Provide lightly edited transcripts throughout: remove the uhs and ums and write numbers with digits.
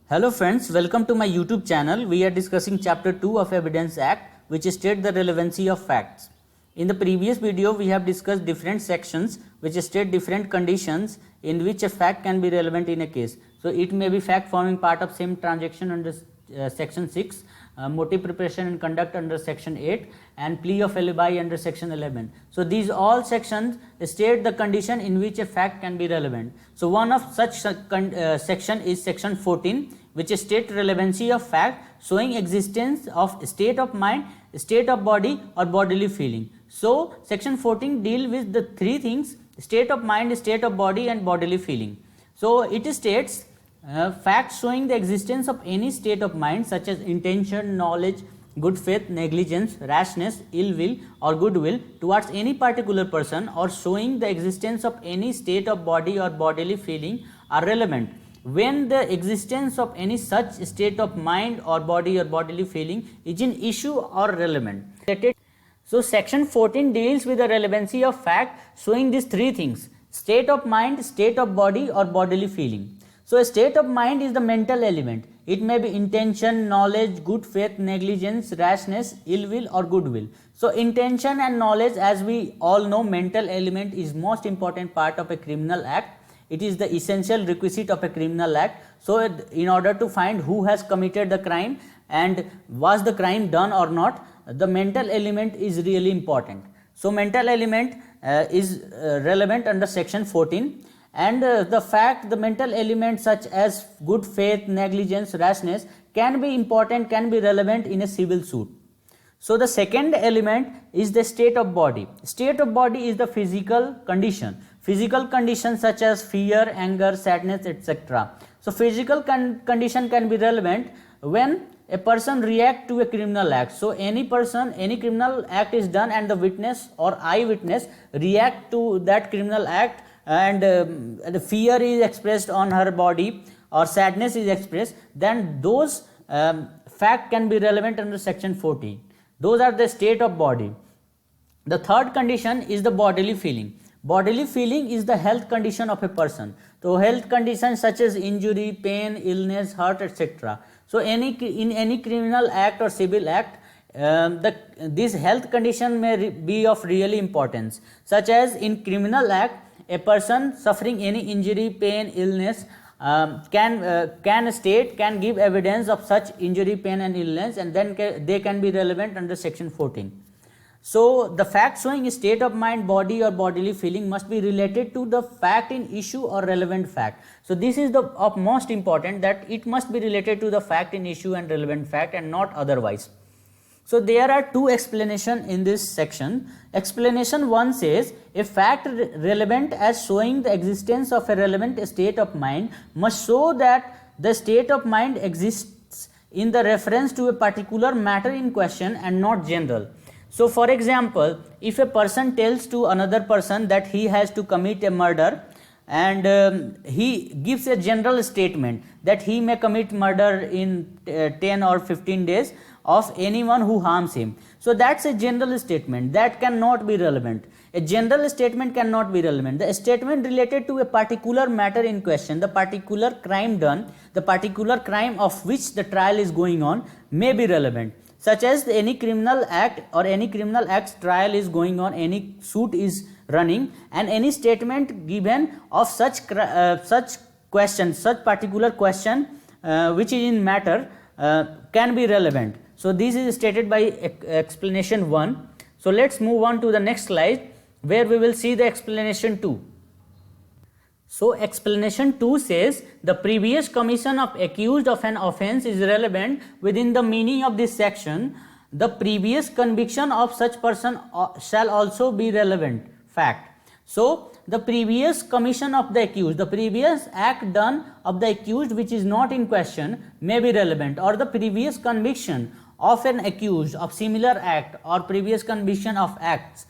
Hello friends, welcome to my YouTube channel. We are discussing chapter 2 of Evidence Act, which state the relevancy of facts. In the previous video, we have discussed different sections which state different conditions in which a fact can be relevant in a case. So it may be fact forming part of same transaction under section 6, motive, preparation and conduct under section 8, and plea of alibi under section 11. So these all sections state the condition in which a fact can be relevant. So one of such section is section 14, which state relevancy of fact showing existence of state of mind, state of body or bodily feeling. So section 14 deal with the three things: state of mind, state of body and bodily feeling. So it states facts showing the existence of any state of mind such as intention, knowledge, good faith, negligence, rashness, ill will or goodwill towards any particular person, or showing the existence of any state of body or bodily feeling are relevant when the existence of any such state of mind or body or bodily feeling is in issue or relevant. So section 14 deals with the relevancy of fact showing these three things: state of mind, state of body or bodily feeling. So a state of mind is the mental element. It may be intention, knowledge, good faith, negligence, rashness, ill will or goodwill. So intention and knowledge, as we all know, mental element is most important part of a criminal act. It is the essential requisite of a criminal act. So in order to find who has committed the crime and was the crime done or not, the mental element is really important. So mental element is relevant under section 14. And the mental elements such as good faith, negligence, rashness can be important, can be relevant in a civil suit. So the second element is the state of body. State of body is the physical condition. Physical conditions such as fear, anger, sadness, etc. So physical condition can be relevant when a person react to a criminal act. So any criminal act is done and the witness or eyewitness react to that criminal act, and the fear is expressed on her body or sadness is expressed, then those fact can be relevant under section 14. Those are the state of body. The third condition is the bodily feeling. Bodily feeling is the health condition of a person. So health conditions such as injury, pain, illness, hurt, etc. So in any criminal act or civil act, this health condition may be of really importance, such as in criminal act, a person suffering any injury, pain, illness can give evidence of such injury, pain and illness, and then they can be relevant under section 14. So the fact showing state of mind, body or bodily feeling must be related to the fact in issue or relevant fact. So this is of most important, that it must be related to the fact in issue and relevant fact and not otherwise. So there are two explanations in this section. Explanation 1 says a fact relevant as showing the existence of a relevant state of mind must show that the state of mind exists in the reference to a particular matter in question and not general. So for example, if a person tells to another person that he has to commit a murder, and he gives a general statement that he may commit murder in 10 or 15 days of anyone who harms him. So that's a general statement that cannot be relevant. A general statement cannot be relevant. The statement related to a particular matter in question, the particular crime done, the particular crime of which the trial is going on, may be relevant, such as any criminal act or any criminal act's trial is going on, any suit is running, and any statement given of such question, such particular question which is in matter can be relevant. So this is stated by explanation 1. So let's move on to the next slide where we will see the explanation 2. So explanation 2 says the previous commission of accused of an offence is relevant within the meaning of this section. The previous conviction of such person shall also be relevant fact. So the previous commission of the accused, the previous act done of the accused which is not in question, may be relevant, or the previous conviction of an accused of similar act or previous conviction of acts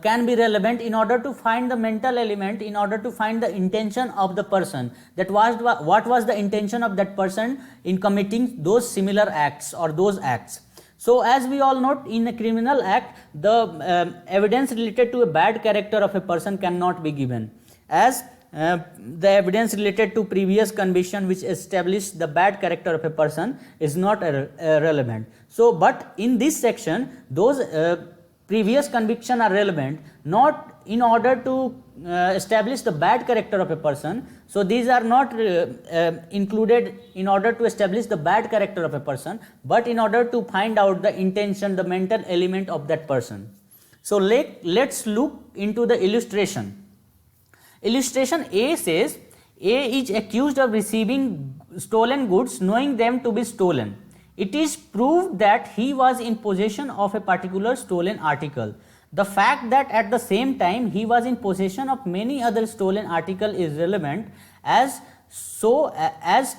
can be relevant in order to find the mental element, in order to find the intention of the person, that what was the intention of that person in committing those similar acts or those acts. So as we all know, in a criminal act, the evidence related to a bad character of a person cannot be given, as the evidence related to previous conviction which established the bad character of a person is not relevant. So, but in this section, those previous conviction are relevant not in order to establish the bad character of a person. So, these are not included in order to establish the bad character of a person, but in order to find out the intention, the mental element of that person. So, let's look into the illustration. Illustration A says, A is accused of receiving stolen goods knowing them to be stolen. It is proved that he was in possession of a particular stolen article. The fact that at the same time he was in possession of many other stolen articles is relevant as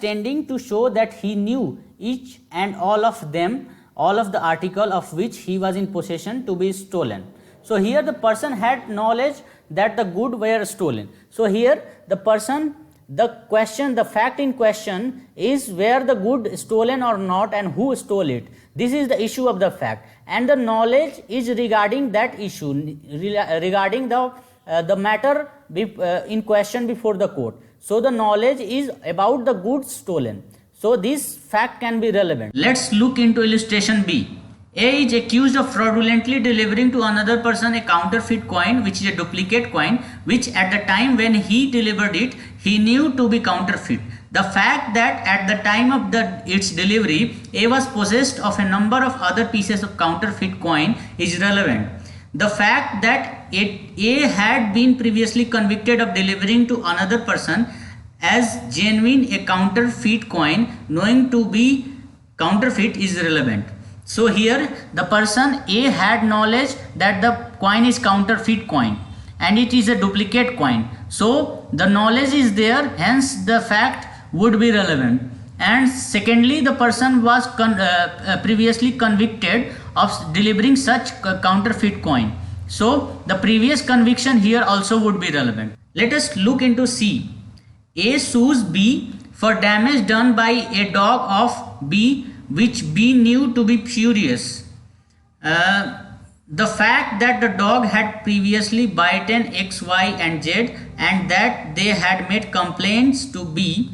tending to show that he knew each and all of them, all of the article of which he was in possession to be stolen. So, here the person had knowledge that the good were stolen. So, here the person, the fact in question is where the good stolen or not and who stole it. This is the issue of the fact, and the knowledge is regarding that issue, regarding the matter in question before the court. So, the knowledge is about the goods stolen. So, this fact can be relevant. Let's look into illustration B. A is accused of fraudulently delivering to another person a counterfeit coin, which is a duplicate coin, which at the time when he delivered it, he knew to be counterfeit. The fact that at the time of its delivery, A was possessed of a number of other pieces of counterfeit coin is relevant. The fact that A had been previously convicted of delivering to another person as genuine a counterfeit coin, knowing to be counterfeit, is relevant. So, here the person A had knowledge that the coin is counterfeit coin and it is a duplicate coin. So, the knowledge is there, hence the fact would be relevant. And secondly, the person was previously convicted of delivering such counterfeit coin. So, the previous conviction here also would be relevant. Let us look into C. A sues B for damage done by a dog of B which B knew to be furious. The fact that the dog had previously bitten X, Y and Z and that they had made complaints to B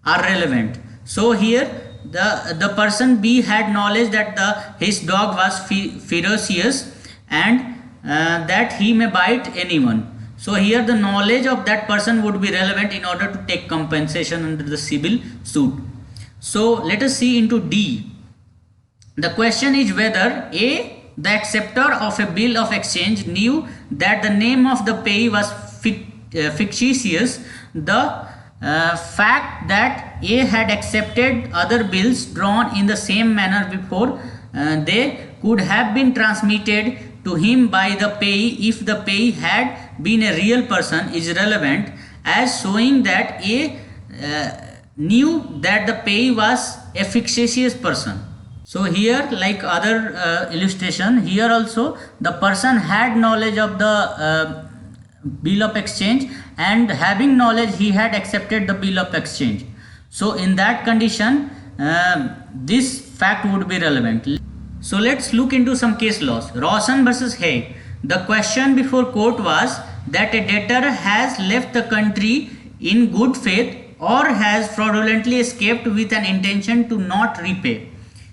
are relevant. So, here the person B had knowledge that his dog was ferocious and that he may bite anyone. So, here the knowledge of that person would be relevant in order to take compensation under the civil suit. So, let us see into D. The question is whether A, the acceptor of a bill of exchange, knew that the name of the payee was fictitious. The fact that A had accepted other bills drawn in the same manner before they could have been transmitted to him by the payee if the payee had been a real person is relevant as showing that A knew that the payee was a fictitious person. So, here like other illustration, here also the person had knowledge of the bill of exchange and having knowledge he had accepted the bill of exchange. So, in that condition this fact would be relevant. So, let's look into some case laws. Rawson versus Haig. The question before court was that a debtor has left the country in good faith or has fraudulently escaped with an intention to not repay.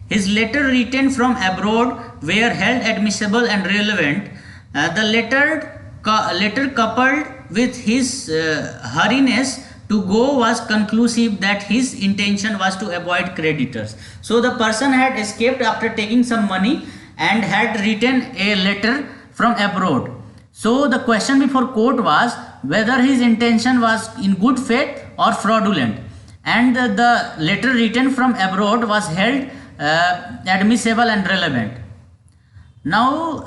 His letter written from abroad were held admissible and relevant. The letter coupled with his hurriness to go was conclusive that his intention was to avoid creditors. So, the person had escaped after taking some money and had written a letter from abroad. So, the question before court was whether his intention was in good faith or fraudulent, and the letter written from abroad was held admissible and relevant. Now,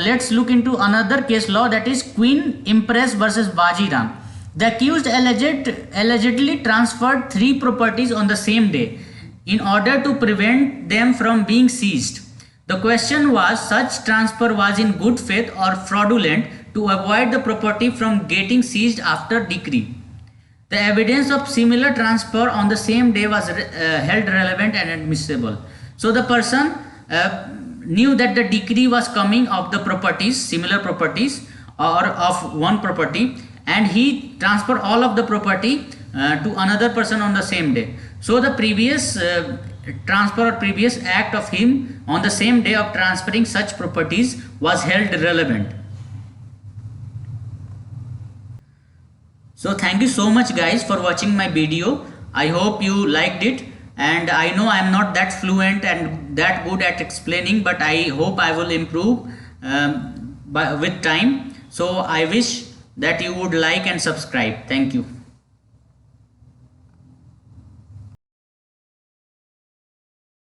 let's look into another case law, that is Queen Empress versus Bajiram. The accused allegedly transferred 3 properties on the same day in order to prevent them from being seized. The question was such transfer was in good faith or fraudulent to avoid the property from getting seized after decree. The evidence of similar transfer on the same day was held relevant and admissible. So, the person knew that the decree was coming of the properties, similar properties or of one property, and he transferred all of the property to another person on the same day. So the previous transfer or previous act of him on the same day of transferring such properties was held relevant. So thank you so much guys for watching my video. I hope you liked it, and I know I am not that fluent and that good at explaining, but I hope I will improve with time. So I wish that you would like and subscribe. Thank you.